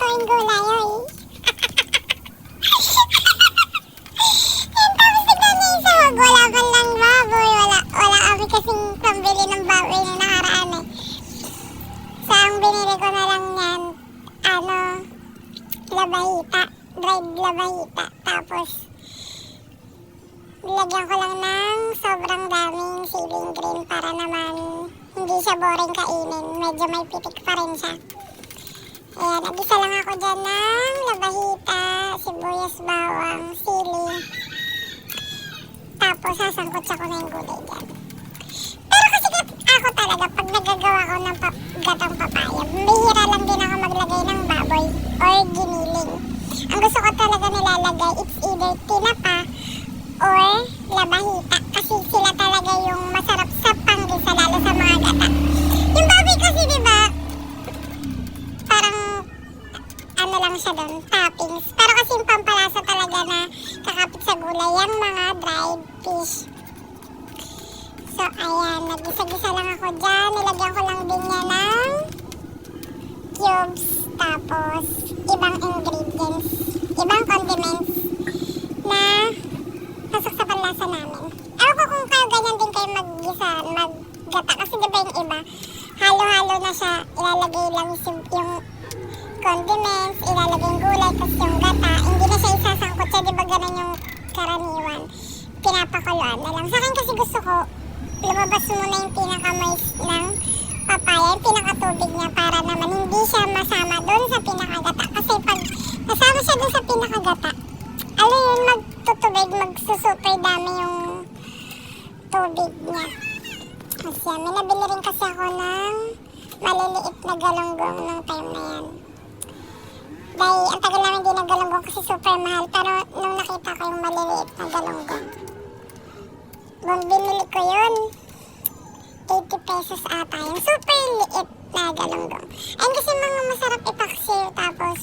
lulutuin gulay, oy. Yan, tapos tignan niya yung sahog. Wala man lang baboy. Wala kami kasing pambili ng baboy na nakaraan eh. So, ang binili ko na lang yan, labahita. Dried labahita. Tapos, nilagyan ko lang ng sobrang daming siling green para naman hindi siya boring kainin. Medyo may pitik pa rin siya. Ayan, nagisa lang ako dyan ng labahita, sibuyas, bawang, sili. Tapos, sasangkot ko na yung gulay dyan. Pero kasi ako talaga, pag nagagawa ko ng gatang papaya, bihira lang din ako maglagay ng baboy or giniling. Ang gusto ko talaga nilalagay, it's either tinapa or labahita. Kasi sila talaga yung masarap sa panggisa, lalo sa mga gata. Yung baboy kasi, diba, parang ano lang siya doon, toppings. Pero kasi yung pampalasa talaga na kakapit sa gulay, yung mga dried fish. So, ayan, nagisa-gisa lang ako dyan. Nilagyan ko lang din niya ng cubes. Tapos, ibang ingredients, ibang condiments na pasok sa panlasa namin. Ewan ko kung kayo ganyan din kayo maggisa, maggata. Kasi diba yung iba, halo-halo na siya. Ilalagay lang yung condiments, ilalagay yung gulay, tapos yung gata. Hindi na siya isasangkot siya, diba ganun yung karaniwan. Pinapakuluan na lang. Sa akin kasi gusto ko, lumabas muna yung pinaka-mais ng papaya, yung pinakatubig niya para naman hindi siya masama doon sa pinakagata. Kasi pag nasama siya doon sa pinakagata, alam yun, magtutubig, magsusuper dami yung tubig niya. Kasi yan, may nabili rin kasi ako ng maliliit na galunggong nung time na yan. Dahil ang tagal namin din ng galunggong kasi super mahal. Pero nung nakita ko yung maliliit na galunggong, binili ko yun. 80 pesos ata. Yung super liit na galunggong. Ayun kasi mga masarap ipaksiw. Tapos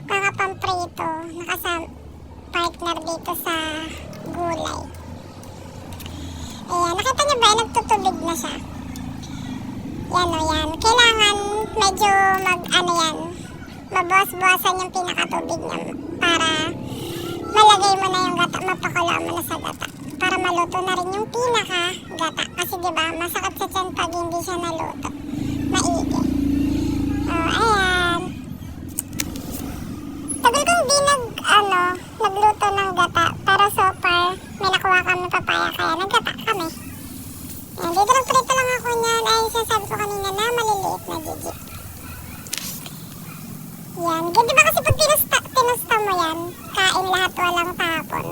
mga pamprito. Nakasama partner dito sa gulay. Ayan. Nakita niyo ba? Nagtutubig na siya. Yan o yan. Kailangan medyo mabawas-bawasan yung pinakatubig niya para malagay mo na yung gata, mapakulo mo na sa gata para maluto na rin yung pinaka-gata. Kasi diba, masakit sa tiyan pag hindi siya naluto. Maigi. Ayan. Tagal kong di nagluto ng gata. Pero so far, may nakuha kami papaya kaya naggata kami. Ayan, dito nagprito lang ako niyan. Ay, sasabi ko kanina na maliliit na gigi. Yan. Diba kasi pag tinusta mo yan, kain lahat walang tapon.